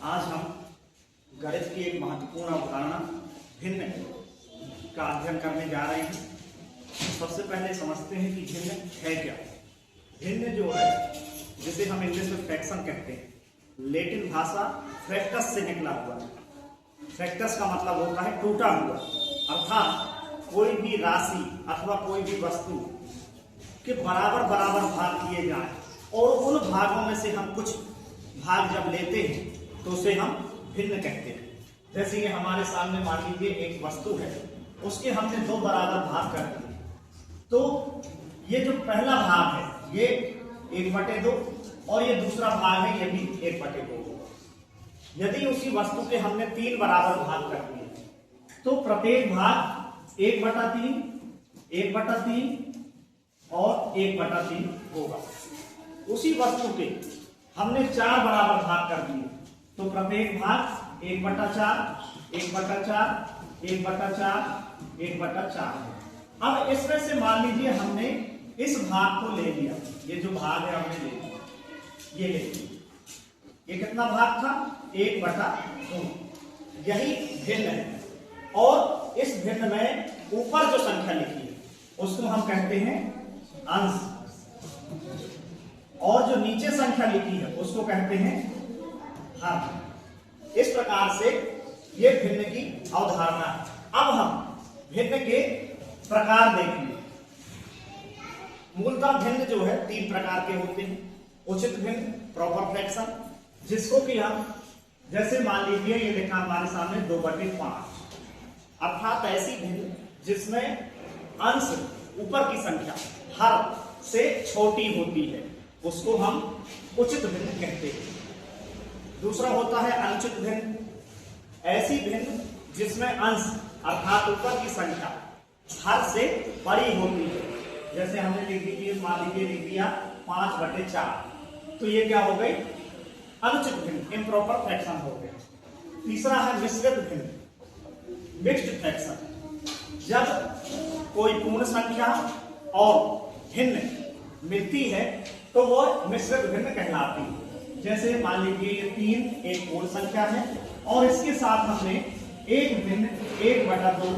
आज हम गणित की एक महत्वपूर्ण अवधारणा भिन्न का अध्ययन करने जा रहे हैं। सबसे पहले समझते हैं कि भिन्न है क्या। भिन्न जो है, जिसे हम इंग्लिश में फ्रैक्शन कहते हैं, लैटिन भाषा फ्रैक्टस से निकला हुआ है। फ्रैक्टस का मतलब होता है टूटा हुआ, अर्थात कोई भी राशि अथवा कोई भी वस्तु के बराबर बराबर भाग किए जाएं और उन भागों में से हम कुछ भाग जब लेते हैं तो उसे हम भिन्न कहते हैं। जैसे ये हमारे सामने मान लीजिए एक वस्तु है, उसके हमने दो बराबर भाग कर दिए, तो ये जो पहला भाग है ये 1/2 और ये दूसरा भाग है ये भी 1/2 होगा। यदि उसी वस्तु के हमने 3 बराबर भाग कर दिए तो प्रत्येक भाग 1/3, 1/3 और 1/3 होगा। उसी वस्तु के हमने 4 बराबर भाग कर दिए तो प्रत्येक भाग 1/4, 1/4, 1/4, 1/4। अब इसमें से मान लीजिए हमने इस भाग को ले लिया, ये जो भाग है हमने ले लिया, ये ले लिया। ये कितना भाग था? 1/2। यही भिन्न है। और इस भिन्न में ऊपर जो संख्या लिखी है उसको हम कहते हैं अंश, और जो नीचे संख्या लिखी है उसको कहते हैं हर। इस प्रकार से ये भिन्न की अवधारणा है। अब हम भिन्न के प्रकार देखेंगे। मूलतः भिन्न जो है 3 प्रकार के होते हैं। उचित भिन्न, प्रॉपर फ्रैक्शन, जिसको कि हम जैसे मान लीजिए ये लिखा हमारे सामने 2/5, अर्थात ऐसी भिन्न जिसमें अंश ऊपर की संख्या हर से छोटी होती है, उसको हम उचित भिन्न कहते हैं। दूसरा होता है अनुचित भिन्न, ऐसी भिन्न जिसमें अंश अर्थात ऊपर की संख्या हर से बड़ी होती है। जैसे हमने लिख दी, मान लीजिए लिख दिया 5/4, तो ये क्या हो गई? अनुचित भिन्न, इम्प्रॉपर फ्रैक्शन हो गया। तीसरा है मिश्रित भिन्न, मिक्स्ड फ्रैक्शन। जब कोई पूर्ण संख्या और भिन्न मिलती है तो वो मिश्रित भिन्न कहलाती है। जैसे मान लीजिए ये 3 एक पूर्ण संख्या है और इसके साथ हमने एक भिन्न 1/2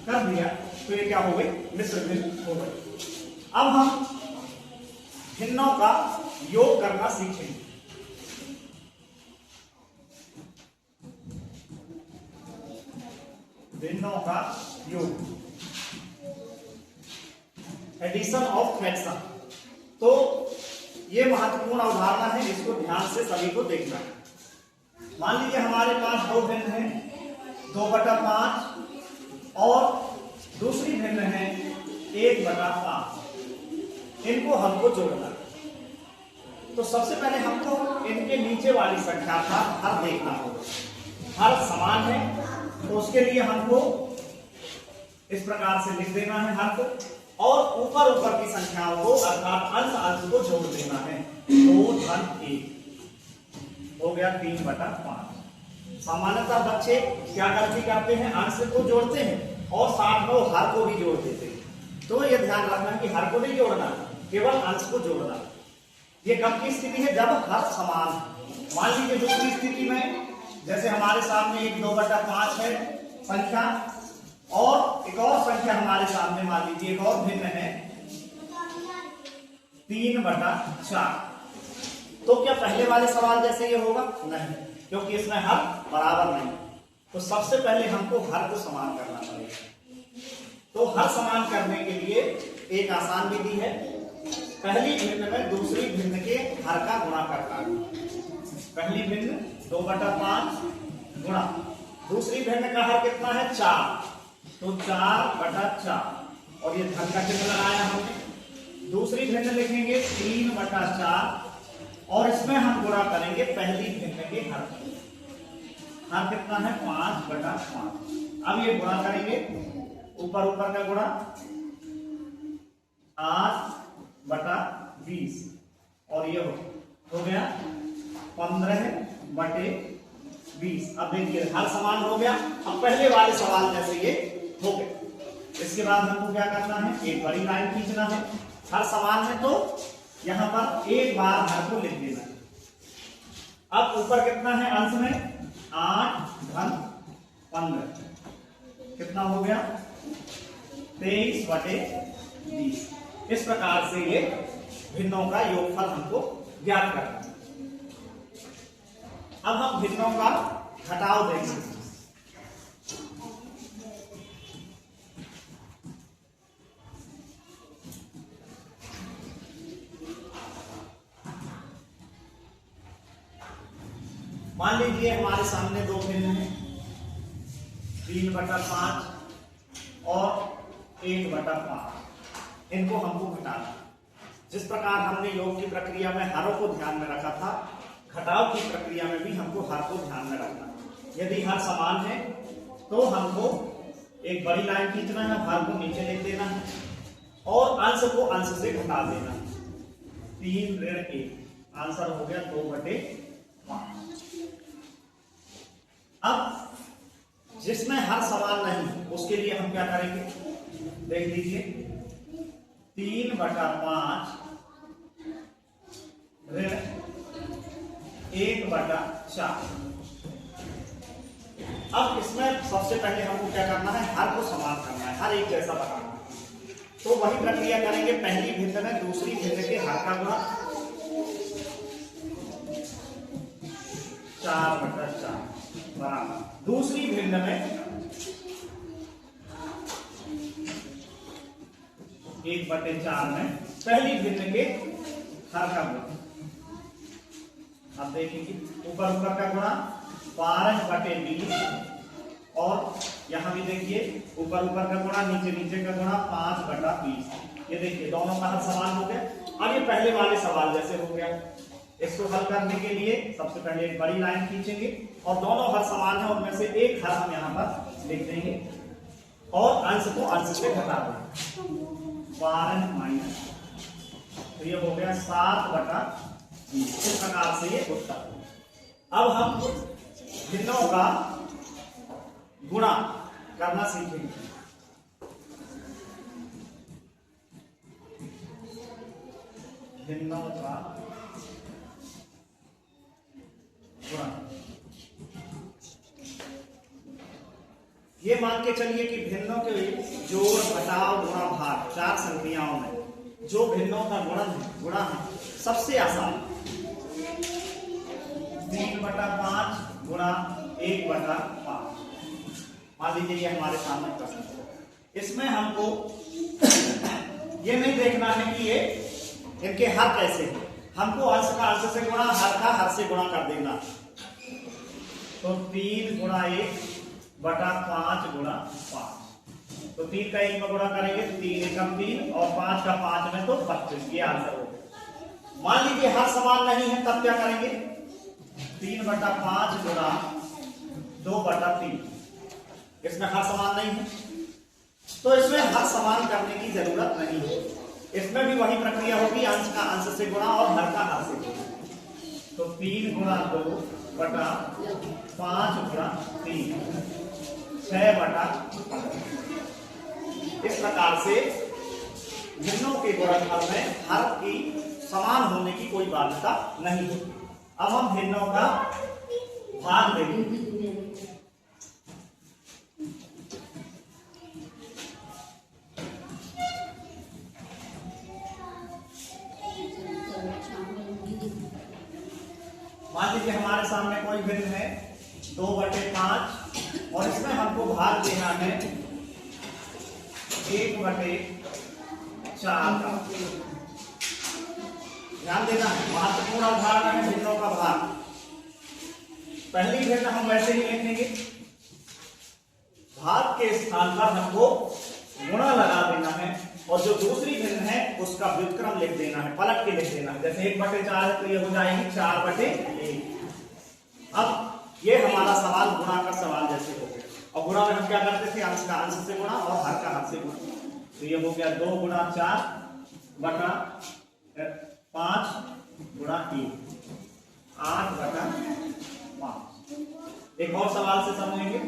कर दिया, तो ये क्या हो गई? मिश्रित भिन्न हो गई। अब हम भिन्नों का योग करना सीखेंगे। भिन्नों का योग, एडिशन ऑफ फ्रैक्शन। तो ये महत्वपूर्ण अवधारणा है, इसको ध्यान से सभी को देखना है। मान लीजिए हमारे पास 2 भिन्न हैं, 2/5 और दूसरी भिन्न है 1/5। इनको हमको जोड़ना है। तो सबसे पहले हमको इनके नीचे वाली संख्या का हर देखना होगा। हर समान है तो उसके लिए हमको इस प्रकार से लिख देना है हर को, और ऊपर की संख्याओं को अर्थात अंश को जोड़ देना है। 2-1 हो गया 3/5। सामान्यतः बच्चे क्या गलती करते हैं? अंश को जोड़ते हैं और साथ में हर को भी जोड़ देते हैं। तो यह ध्यान रखना कि हर को नहीं जोड़ना, केवल अंश को जोड़ना। ये कब की स्थिति है? जब हर समान है। मान लीजिए दूसरी स्थिति में, जैसे हमारे सामने एक 2/5 है संख्या और एक और संख्या हमारे सामने मान लीजिए एक और भिन्न है 3/4। तो क्या पहले वाले सवाल जैसे ये होगा? नहीं, क्योंकि इसमें हर बराबर नहीं। तो सबसे पहले हमको हर को समान करना पड़ेगा। तो हर समान करने के लिए एक आसान विधि है। पहली भिन्न में दूसरी भिन्न के हर का गुणा करना है। पहली भिन्न 2/5 गुणा दूसरी भिन्न का हर कितना है? 4, तो 4/4 और ये धन का चिन्ह लगाया हमने। दूसरी भिन्न लिखेंगे 3/4 और इसमें हम गुणा करेंगे पहली भिन्न के हर। हर कितना है? 5/5। अब ये गुणा करेंगे, ऊपर का गुणा 8/20 और ये हो गया 15/20। अब देखिए हर समान हो गया। अब पहले वाले सवाल जैसे ये हो गए। इसके बाद हमको क्या करना है? एक बड़ी लाइन खींचना है। हर समान है तो यहां पर एक बार हर को लिख देना है। अब ऊपर कितना है अंश में 8 घन 15 कितना हो गया 23/20। इस प्रकार से ये भिन्नों का योगफल हमको ज्ञात करना है। अब हम भिन्नों का घटाव देखेंगे। मान लीजिए हमारे सामने दो भिन्न हैं 3/5 और 1/5। इनको हमको घटाना। जिस प्रकार हमने योग की प्रक्रिया में हरों को ध्यान में रखा था, घटाव की प्रक्रिया में भी हमको हर को ध्यान में रखना। यदि हर समान है तो हमको एक बड़ी लाइन खींचना है, हर को नीचे लिख देना है और अंश को अंश से घटा देना। 3 ऋण 1 आंसर हो गया 2/5। अब जिसमें हर समान नहीं उसके लिए हम क्या करेंगे देख लीजिए। 3/5 ऋण 1/4। अब इसमें सबसे पहले हमको क्या करना है हर को समान करना है, हर एक जैसा बनाना है। तो वही प्रक्रिया करेंगे। पहली भिन्न में दूसरी भिन्न के हर का गुणा 4/4 बराबर दूसरी भिन्न में 1/4 में पहली भिन्न के हर का गुणा। अब देखेंगे ऊपर ऊपर का गुणा 12/20 और यहां भी देखिए ऊपर ऊपर का गुणा नीचे नीचे का गुणा 5/20। ये देखिए दोनों का हर समान हो गया। अब ये पहले वाले सवाल जैसे हो गया। इसको हल करने के लिए सबसे पहले एक बड़ी लाइन खींचेंगे और दोनों हर समान है उनमें से एक हर हम यहां पर लिख देंगे और अंश को अंश से घटा देंगे। 12 माइनस तो ये हो गया 7/20। इस प्रकार से ये उत्तर। अब हम भिन्नों का गुणा करना सीखेंगे। भिन्नों का गुणा ये मान के चलिए कि भिन्नों के जोड़ घटाव गुणा भाग 4 संख्याओं में जो भिन्नों का गुणा है सबसे आसान 3/5 गुणा 1/5। मान लीजिए ये हमारे सामने प्रश्न है। इसमें हमको ये नहीं देखना है कि ये इनके हर कैसे हैं, हमको अंश का अंश से गुणा हर का हर से गुणा कर देना। तो 3 गुणा 1/5 गुणा 5। तो 3 का 1 में गुणा करेंगे तो 3 एकम 3 और 5 का 5 में तो 25। ये आंसर हो गया। मान लीजिए हर समान नहीं है तब क्या करेंगे 3/5 गुणा 2/3। इसमें हर समान नहीं है तो इसमें हर समान करने की जरूरत नहीं है। इसमें भी वही प्रक्रिया होगी अंश का अंश से गुणा और हर का हर से गुणा। तो 3 गुणा 2/5 गुणा 3 6/15। इस प्रकार से भिन्नों के गुणनफल में हर की समान होने की कोई बाध्यता नहीं है। अब हम भिन्नों का भाग देखेंगे। मान लीजिए हमारे सामने कोई भिन्न है 2/5 और इसमें हमको भाग देना है 1/4 का। ध्यान देना है महत्वपूर्ण अवधारणा है भिन्नों का भाग। पहली भिन्न हम वैसे ही लिखेंगे, भाग के स्थान पर हमको गुणा लगा देना है और जो दूसरी भिन्न है उसका व्युत्क्रम लिख देना है, पलट के लिख देना है। जैसे 1/4 है तो ये हो जाएगी 4/1। अब ये हमारा सवाल गुणा का सवाल जैसे हो गया। और गुणा में हम क्या करते थे अंश का अंश से गुणा और हर का हर से गुणा। तो ये हो गया 2 गुणा 4/5 गुणा 1 8/5। एक और सवाल से समझेंगे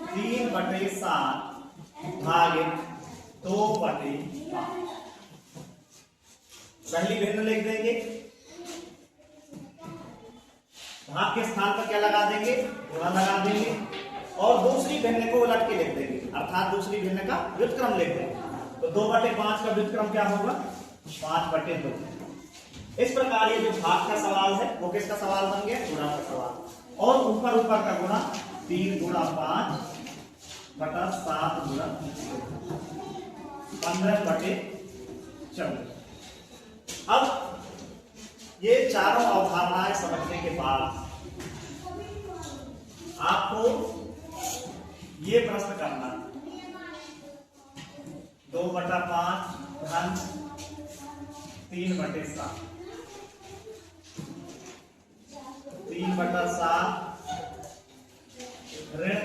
3/7 भागे 2/5। पहली भिन्न लिख देंगे भाग के स्थान पर क्या लगा देंगे, गुणा लगा देंगे और दूसरी भिन्न को उलट के लिख देंगे, अर्थात दूसरी भिन्न का व्युत्क्रम लिख देंगे। तो 2/5 का व्युत्क्रम क्या होगा, 5/2। इस प्रकार ये जो भाग का सवाल है वो किसका सवाल बन गया, गुणा का सवाल। और ऊपर ऊपर का गुणा 3 × 5 / 7 × 15/24। अब ये चारों अवधारणाएं समझने के बाद आपको ये प्रश्न करना, 2/5 धन 3/7, 3/7 ऋण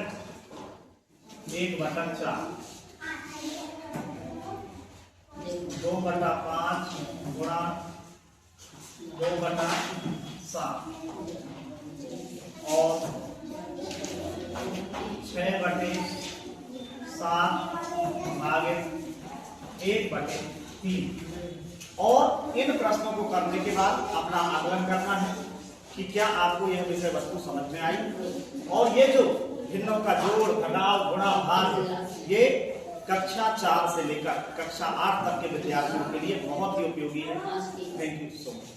1/4, 2/5 गुणा 2/7 और 6/7 भागित 1/3। और इन प्रश्नों को करने के बाद अपना आकलन करना है कि क्या आपको यह विषय वस्तु समझ में आई। और ये जो भिन्नों का जोड़, घटाव, गुणा, भाग, ये कक्षा 4 से लेकर कक्षा 8 तक के विद्यार्थियों के लिए बहुत ही उपयोगी है। Thank you so much.